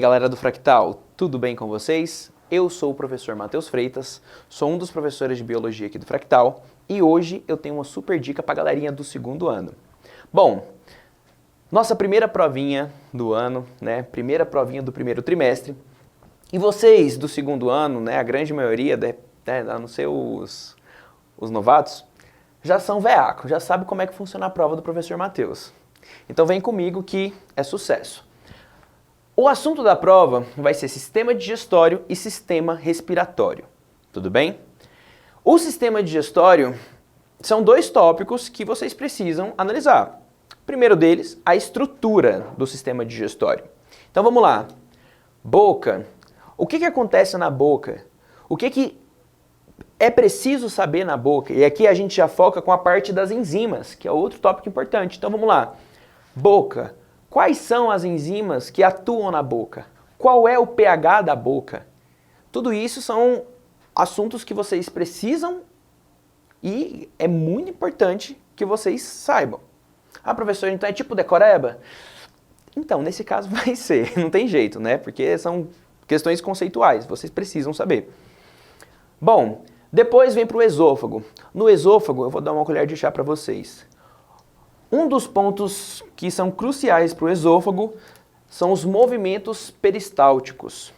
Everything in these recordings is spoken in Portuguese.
galera do Fractal, tudo bem com vocês? Eu sou o professor Matheus Freitas, sou um dos professores de Biologia aqui do Fractal e hoje eu tenho uma super dica para a galerinha do segundo ano. Bom, nossa primeira provinha do ano, né? Primeira provinha do primeiro trimestre. E vocês do segundo ano, né? A grande maioria, a não ser os novatos, já são veacos, já sabem como é que funciona a prova do professor Matheus. Então vem comigo que é sucesso. O assunto da prova vai ser sistema digestório e sistema respiratório, tudo bem? O sistema digestório são dois tópicos que vocês precisam analisar. O primeiro deles, a estrutura do sistema digestório. Então vamos lá. Boca. O que acontece na boca? O que é preciso saber na boca? E aqui a gente já foca com a parte das enzimas, que é outro tópico importante. Então vamos lá. Boca. Quais são as enzimas que atuam na boca? Qual é o pH da boca? Tudo isso são assuntos que vocês precisam e é muito importante que vocês saibam. Ah, professor, então é tipo decoreba? Então, nesse caso vai ser, não tem jeito, né? Porque são questões conceituais, vocês precisam saber. Bom, depois vem para o esôfago. No esôfago, eu vou dar uma colher de chá para vocês. Um dos pontos que são cruciais para o esôfago são os movimentos peristálticos.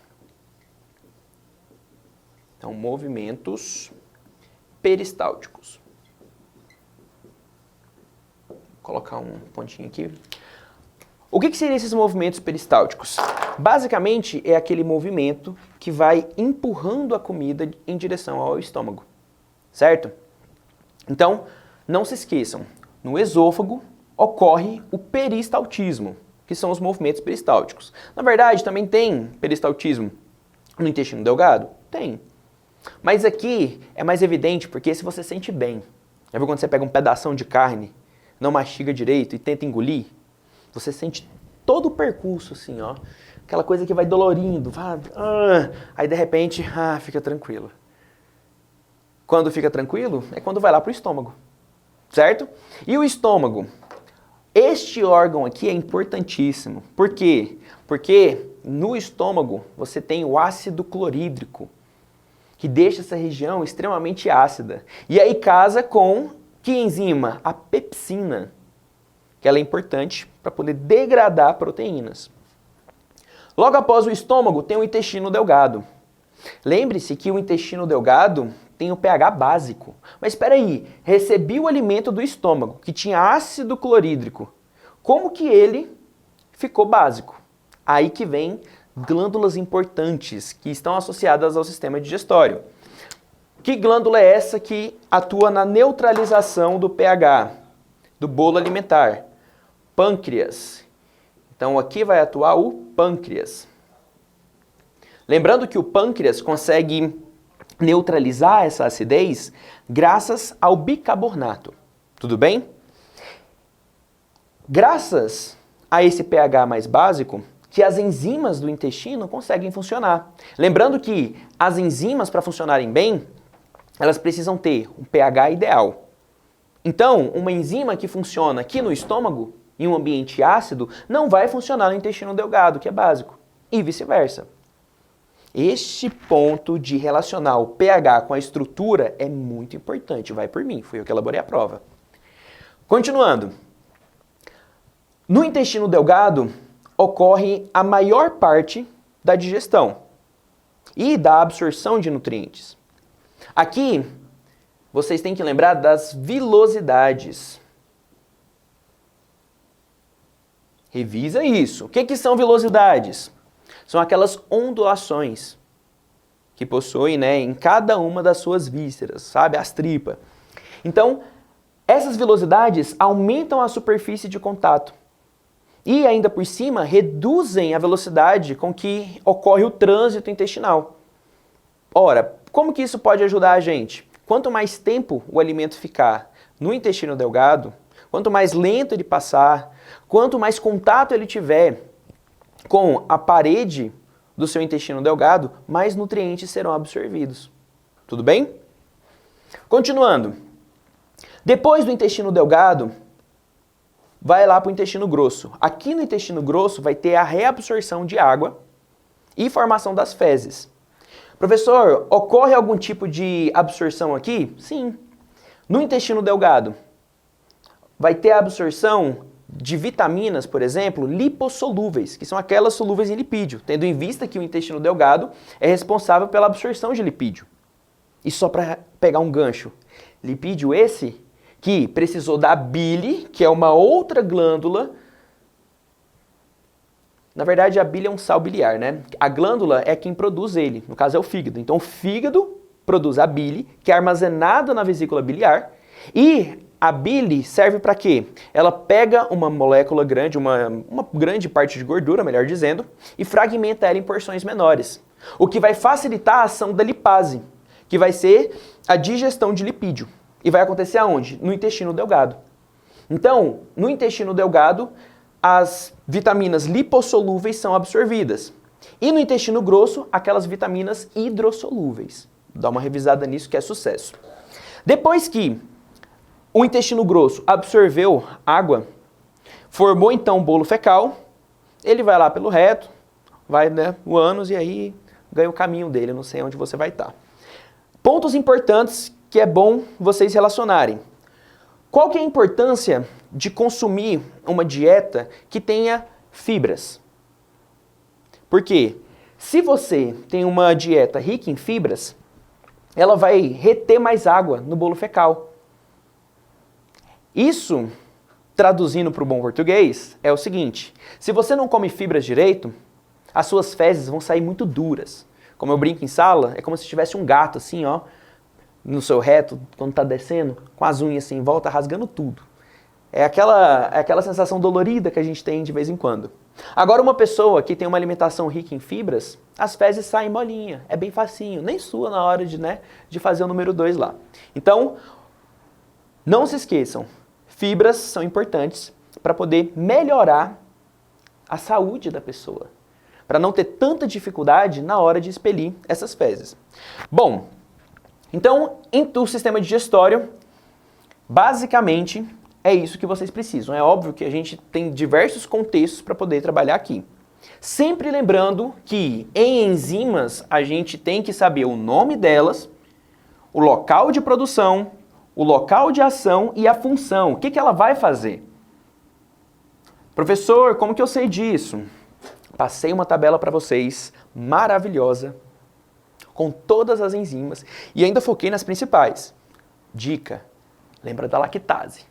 Então, movimentos peristálticos. Vou colocar um pontinho aqui. O que seriam esses movimentos peristálticos? Basicamente, é aquele movimento que vai empurrando a comida em direção ao estômago, certo? Então, não se esqueçam. No esôfago ocorre o peristaltismo, que são os movimentos peristálticos. Na verdade, também tem peristaltismo no intestino delgado? Tem. Mas aqui é mais evidente porque se você sente bem, já viu quando você pega um pedação de carne, não mastiga direito e tenta engolir? Você sente todo o percurso assim, ó. Aquela coisa que vai dolorindo, aí de repente, fica tranquilo. Quando fica tranquilo é quando vai lá pro estômago. Certo? E o estômago? Este órgão aqui é importantíssimo. Por quê? Porque no estômago você tem o ácido clorídrico, que deixa essa região extremamente ácida. E aí casa com que enzima? A pepsina, que ela é importante para poder degradar proteínas. Logo após o estômago tem o intestino delgado. Lembre-se que o intestino delgado tem o pH básico. Mas espera aí, recebi o alimento do estômago, que tinha ácido clorídrico. Como que ele ficou básico? Aí que vem glândulas importantes, que estão associadas ao sistema digestório. Que glândula é essa que atua na neutralização do pH do bolo alimentar? Pâncreas. Então aqui vai atuar o pâncreas. Lembrando que o pâncreas consegue neutralizar essa acidez graças ao bicarbonato. Tudo bem? Graças a esse pH mais básico, que as enzimas do intestino conseguem funcionar. Lembrando que as enzimas, para funcionarem bem, elas precisam ter um pH ideal. Então, uma enzima que funciona aqui no estômago, em um ambiente ácido, não vai funcionar no intestino delgado, que é básico, e vice-versa. Este ponto de relacionar o pH com a estrutura é muito importante. Vai por mim, fui eu que elaborei a prova. Continuando. No intestino delgado ocorre a maior parte da digestão e da absorção de nutrientes. Aqui, vocês têm que lembrar das vilosidades. Revisa isso. O que são vilosidades? São aquelas ondulações que possuem, né, em cada uma das suas vísceras, sabe? As tripas. Então, essas velocidades aumentam a superfície de contato e, ainda por cima, reduzem a velocidade com que ocorre o trânsito intestinal. Ora, como que isso pode ajudar a gente? Quanto mais tempo o alimento ficar no intestino delgado, quanto mais lento ele passar, quanto mais contato ele tiver com a parede do seu intestino delgado, mais nutrientes serão absorvidos. Tudo bem? Continuando. Depois do intestino delgado, vai lá para o intestino grosso. Aqui no intestino grosso vai ter a reabsorção de água e formação das fezes. Professor, ocorre algum tipo de absorção aqui? Sim. No intestino delgado, vai ter a absorção de vitaminas, por exemplo, lipossolúveis, que são aquelas solúveis em lipídio, tendo em vista que o intestino delgado é responsável pela absorção de lipídio. E só para pegar um gancho, lipídio esse que precisou da bile, que é uma outra glândula. Na verdade, a bile é um sal biliar, né? A glândula é quem produz ele, no caso é o fígado. Então, o fígado produz a bile, que é armazenada na vesícula biliar, e a bile serve para quê? Ela pega uma molécula grande, uma grande parte de gordura, melhor dizendo, e fragmenta ela em porções menores, o que vai facilitar a ação da lipase, que vai ser a digestão de lipídio. E vai acontecer aonde? No intestino delgado. Então, no intestino delgado, as vitaminas lipossolúveis são absorvidas. E no intestino grosso, aquelas vitaminas hidrossolúveis. Dá uma revisada nisso que é sucesso. Depois que o intestino grosso absorveu água, formou então o bolo fecal, ele vai lá pelo reto, vai, né, o ânus e aí ganha o caminho dele, não sei onde você vai estar. Pontos importantes que é bom vocês relacionarem. Qual que é a importância de consumir uma dieta que tenha fibras? Porque se você tem uma dieta rica em fibras, ela vai reter mais água no bolo fecal. Isso, traduzindo para o bom português, é o seguinte: se você não come fibras direito, as suas fezes vão sair muito duras. Como eu brinco em sala, é como se tivesse um gato assim, ó, no seu reto, quando está descendo, com as unhas assim em volta, rasgando tudo. É aquela sensação dolorida que a gente tem de vez em quando. Agora, uma pessoa que tem uma alimentação rica em fibras, as fezes saem molinha, é bem facinho, nem sua na hora de fazer o número 2 lá. Então, não se esqueçam, fibras são importantes para poder melhorar a saúde da pessoa, para não ter tanta dificuldade na hora de expelir essas fezes. Bom, então, o sistema digestório, basicamente, é isso que vocês precisam. É óbvio que a gente tem diversos contextos para poder trabalhar aqui. Sempre lembrando que em enzimas a gente tem que saber o nome delas, o local de produção, o local de ação e a função. O que ela vai fazer? Professor, como que eu sei disso? Passei uma tabela para vocês, maravilhosa, com todas as enzimas e ainda foquei nas principais. Dica, lembra da lactase.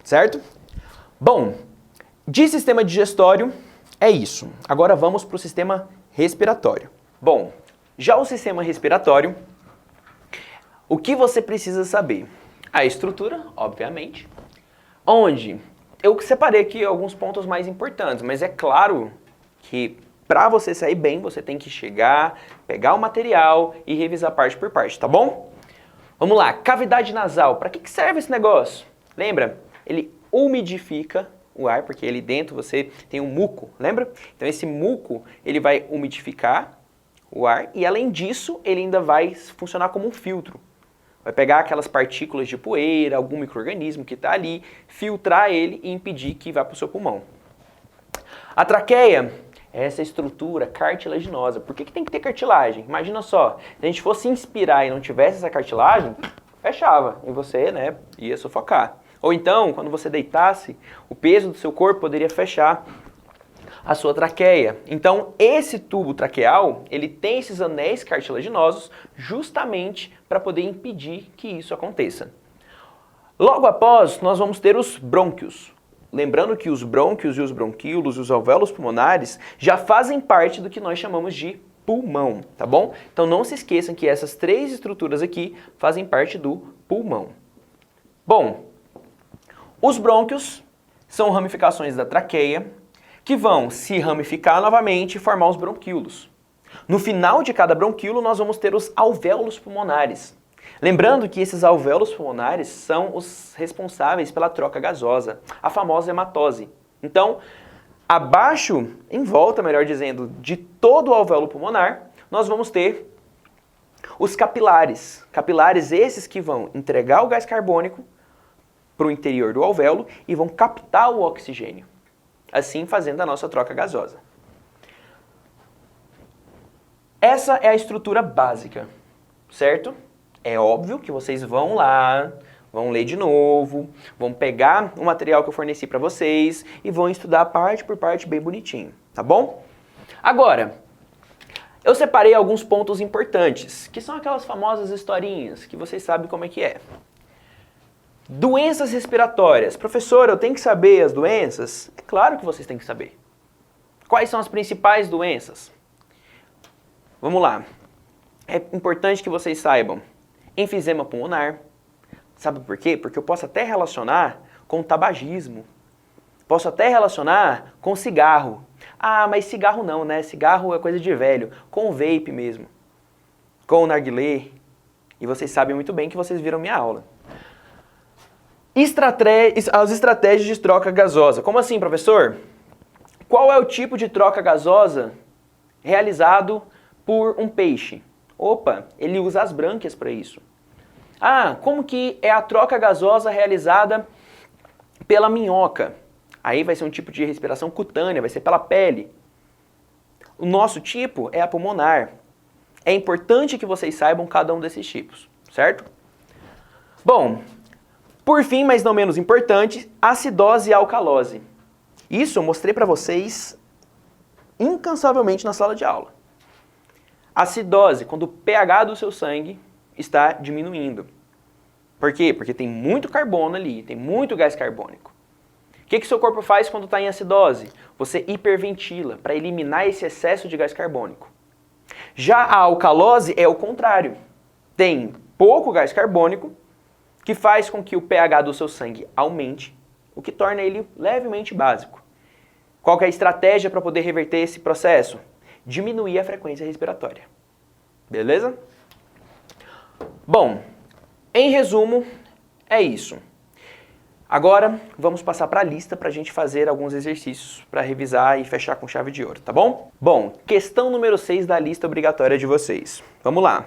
Certo? Bom, de sistema digestório é isso. Agora vamos para o sistema respiratório. Bom, já o sistema respiratório, o que você precisa saber? A estrutura, obviamente, onde eu separei aqui alguns pontos mais importantes, mas é claro que para você sair bem, você tem que chegar, pegar o material e revisar parte por parte, tá bom? Vamos lá, cavidade nasal. Para que serve esse negócio? Lembra? Ele umidifica o ar, porque ali dentro você tem um muco, lembra? Então esse muco, ele vai umidificar o ar e além disso, ele ainda vai funcionar como um filtro. Vai pegar aquelas partículas de poeira, algum micro-organismo que está ali, filtrar ele e impedir que vá para o seu pulmão. A traqueia é essa estrutura cartilaginosa. Por que tem que ter cartilagem? Imagina só, se a gente fosse inspirar e não tivesse essa cartilagem, fechava e você, né, ia sufocar. Ou então, quando você deitasse, o peso do seu corpo poderia fechar a sua traqueia. Então, esse tubo traqueal, ele tem esses anéis cartilaginosos justamente para poder impedir que isso aconteça. Logo após, nós vamos ter os brônquios. Lembrando que os brônquios e os bronquíolos e os alvéolos pulmonares já fazem parte do que nós chamamos de pulmão, tá bom? Então, não se esqueçam que essas três estruturas aqui fazem parte do pulmão. Bom, os brônquios são ramificações da traqueia que vão se ramificar novamente e formar os bronquíolos. No final de cada bronquíolo, nós vamos ter os alvéolos pulmonares. Lembrando que esses alvéolos pulmonares são os responsáveis pela troca gasosa, a famosa hematose. Então, abaixo, em volta, melhor dizendo, de todo o alvéolo pulmonar, nós vamos ter os capilares. Capilares esses que vão entregar o gás carbônico para o interior do alvéolo e vão captar o oxigênio, assim fazendo a nossa troca gasosa. Essa é a estrutura básica, certo? É óbvio que vocês vão lá, vão ler de novo, vão pegar o material que eu forneci para vocês e vão estudar parte por parte bem bonitinho, tá bom? Agora, eu separei alguns pontos importantes, que são aquelas famosas historinhas, que vocês sabem como é que é. Doenças respiratórias. Professor, eu tenho que saber as doenças? É claro que vocês têm que saber. Quais são as principais doenças? Vamos lá. É importante que vocês saibam. Enfisema pulmonar. Sabe por quê? Porque eu posso até relacionar com tabagismo. Posso até relacionar com cigarro. Ah, mas cigarro não, né? Cigarro é coisa de velho. Com o vape mesmo. Com o narguilé. E vocês sabem muito bem que vocês viram minha aula. As estratégias de troca gasosa. Como assim, professor? Qual é o tipo de troca gasosa realizado por um peixe? Opa, ele usa as brânquias para isso. Ah, como que é a troca gasosa realizada pela minhoca? Aí vai ser um tipo de respiração cutânea, vai ser pela pele. O nosso tipo é a pulmonar. É importante que vocês saibam cada um desses tipos, certo? Bom, por fim, mas não menos importante, acidose e alcalose. Isso eu mostrei para vocês incansavelmente na sala de aula. Acidose, quando o pH do seu sangue está diminuindo. Por quê? Porque tem muito carbono ali, tem muito gás carbônico. O que seu corpo faz quando está em acidose? Você hiperventila para eliminar esse excesso de gás carbônico. Já a alcalose é o contrário. Tem pouco gás carbônico, que faz com que o pH do seu sangue aumente, o que torna ele levemente básico. Qual que é a estratégia para poder reverter esse processo? Diminuir a frequência respiratória. Beleza? Bom, em resumo, é isso. Agora, vamos passar para a lista para a gente fazer alguns exercícios para revisar e fechar com chave de ouro, tá bom? Bom, questão número 6 da lista obrigatória de vocês. Vamos lá.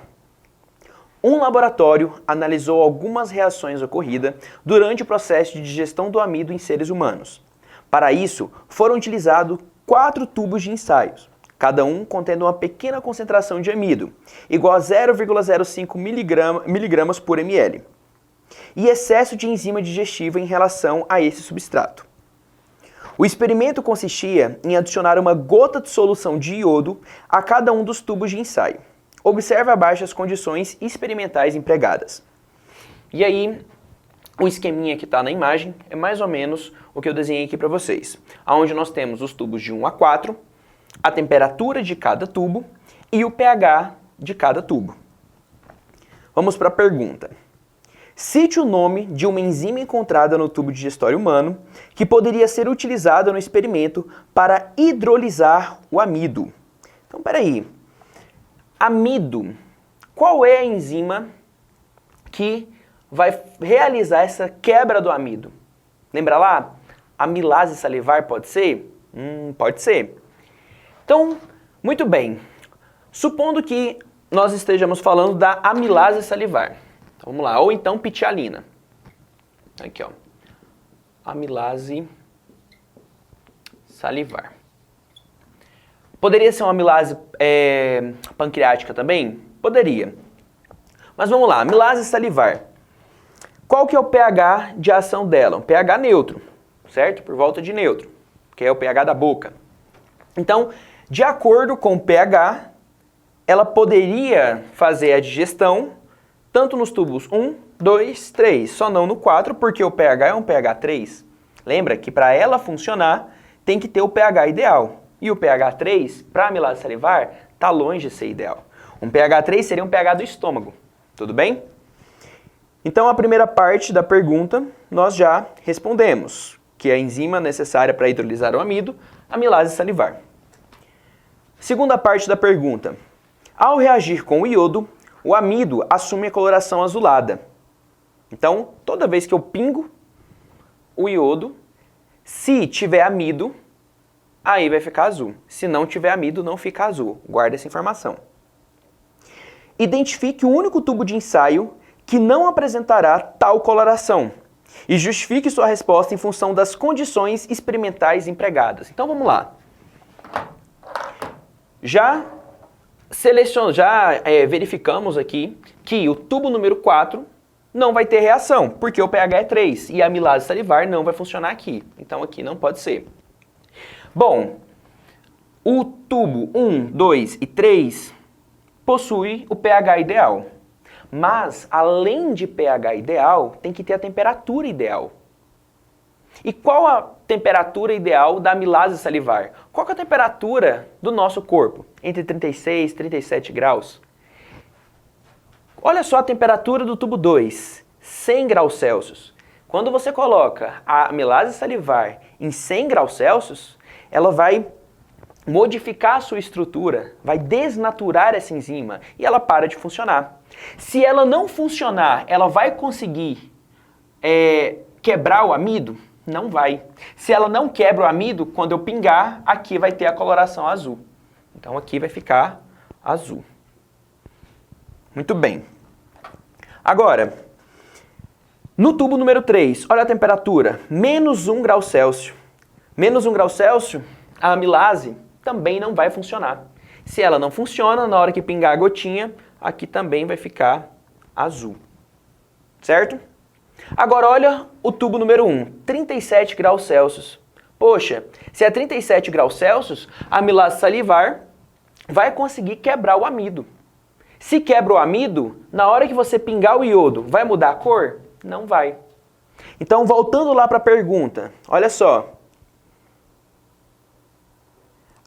Um laboratório analisou algumas reações ocorridas durante o processo de digestão do amido em seres humanos. Para isso, foram utilizados 4 tubos de ensaios, cada um contendo uma pequena concentração de amido, igual a 0,05 miligramas por ml, e excesso de enzima digestiva em relação a esse substrato. O experimento consistia em adicionar uma gota de solução de iodo a cada um dos tubos de ensaio. Observe abaixo as condições experimentais empregadas. E aí, o esqueminha que está na imagem é mais ou menos o que eu desenhei aqui para vocês. Onde nós temos os tubos de 1 a 4, a temperatura de cada tubo e o pH de cada tubo. Vamos para a pergunta. Cite o nome de uma enzima encontrada no tubo digestório humano que poderia ser utilizada no experimento para hidrolisar o amido. Então, peraí. Amido. Qual é a enzima que vai realizar essa quebra do amido? Lembra lá? Amilase salivar pode ser? Pode ser. Então, muito bem. Supondo que nós estejamos falando da amilase salivar. Então, vamos lá. Ou então pitialina. Aqui, ó. Amilase salivar. Poderia ser uma amilase pancreática também? Poderia. Mas vamos lá. Amilase salivar. Qual que é o pH de ação dela? Um pH neutro, certo? Por volta de neutro, que é o pH da boca. Então, de acordo com o pH, ela poderia fazer a digestão tanto nos tubos 1, 2, 3, só não no 4, porque o pH é um pH 3. Lembra que para ela funcionar, tem que ter o pH ideal. E o pH 3, para a amilase salivar, está longe de ser ideal. Um pH 3 seria um pH do estômago. Tudo bem? Então, a primeira parte da pergunta, nós já respondemos, que é a enzima necessária para hidrolisar o amido, amilase salivar. Segunda parte da pergunta. Ao reagir com o iodo, o amido assume a coloração azulada. Então, toda vez que eu pingo o iodo, se tiver amido, aí vai ficar azul. Se não tiver amido, não fica azul. Guarda essa informação. Identifique o único tubo de ensaio que não apresentará tal coloração e justifique sua resposta em função das condições experimentais empregadas. Então vamos lá. Já verificamos aqui que o tubo número 4 não vai ter reação, porque o pH é 3 e a amilase salivar não vai funcionar aqui. Então aqui não pode ser. Bom, o tubo 1, 2 e 3 possui o pH ideal. Mas, além de pH ideal, tem que ter a temperatura ideal. E qual a temperatura ideal da amilase salivar? Qual que é a temperatura do nosso corpo? Entre 36 e 37 graus. Olha só a temperatura do tubo 2, 100 graus Celsius. Quando você coloca a amilase salivar em 100 graus Celsius, ela vai modificar a sua estrutura, vai desnaturar essa enzima e ela para de funcionar. Se ela não funcionar, ela vai conseguir quebrar o amido? Não vai. Se ela não quebra o amido, quando eu pingar, aqui vai ter a coloração azul. Então aqui vai ficar azul. Muito bem. Agora, no tubo número 3, olha a temperatura, menos 1 grau Celsius. Menos 1 grau Celsius, a amilase também não vai funcionar. Se ela não funciona, na hora que pingar a gotinha, aqui também vai ficar azul. Certo? Agora olha o tubo número 1, 37 graus Celsius. Poxa, se é 37 graus Celsius, a amilase salivar vai conseguir quebrar o amido. Se quebra o amido, na hora que você pingar o iodo, vai mudar a cor? Não vai. Então, voltando lá para a pergunta, olha só.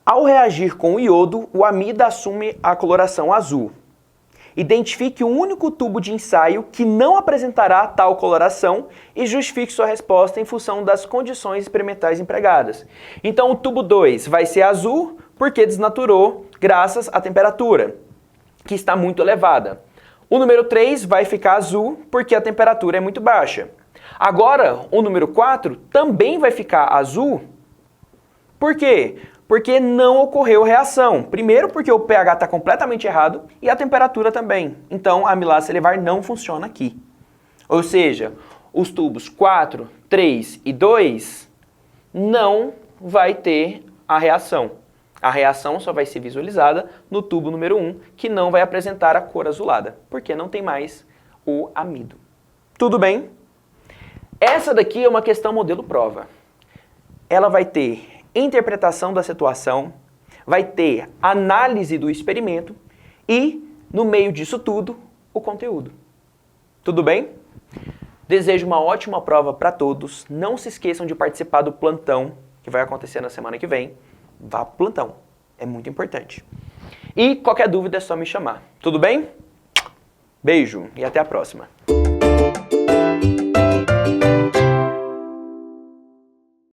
Ao reagir com o iodo, o amido assume a coloração azul. Identifique o único tubo de ensaio que não apresentará tal coloração e justifique sua resposta em função das condições experimentais empregadas. Então, o tubo 2 vai ser azul porque desnaturou graças à temperatura, que está muito elevada. O número 3 vai ficar azul porque a temperatura é muito baixa. Agora, o número 4 também vai ficar azul. Por quê? Porque não ocorreu reação. Primeiro porque o pH está completamente errado e a temperatura também. Então a amilase salivar não funciona aqui. Ou seja, os tubos 4, 3 e 2 não vai ter a reação. A reação só vai ser visualizada no tubo número 1, que não vai apresentar a cor azulada, porque não tem mais o amido. Tudo bem? Essa daqui é uma questão modelo prova. Ela vai ter interpretação da situação, vai ter análise do experimento e, no meio disso tudo, o conteúdo. Tudo bem? Desejo uma ótima prova para todos. Não se esqueçam de participar do plantão, que vai acontecer na semana que vem. Vá pro plantão. É muito importante. E qualquer dúvida é só me chamar. Tudo bem? Beijo e até a próxima.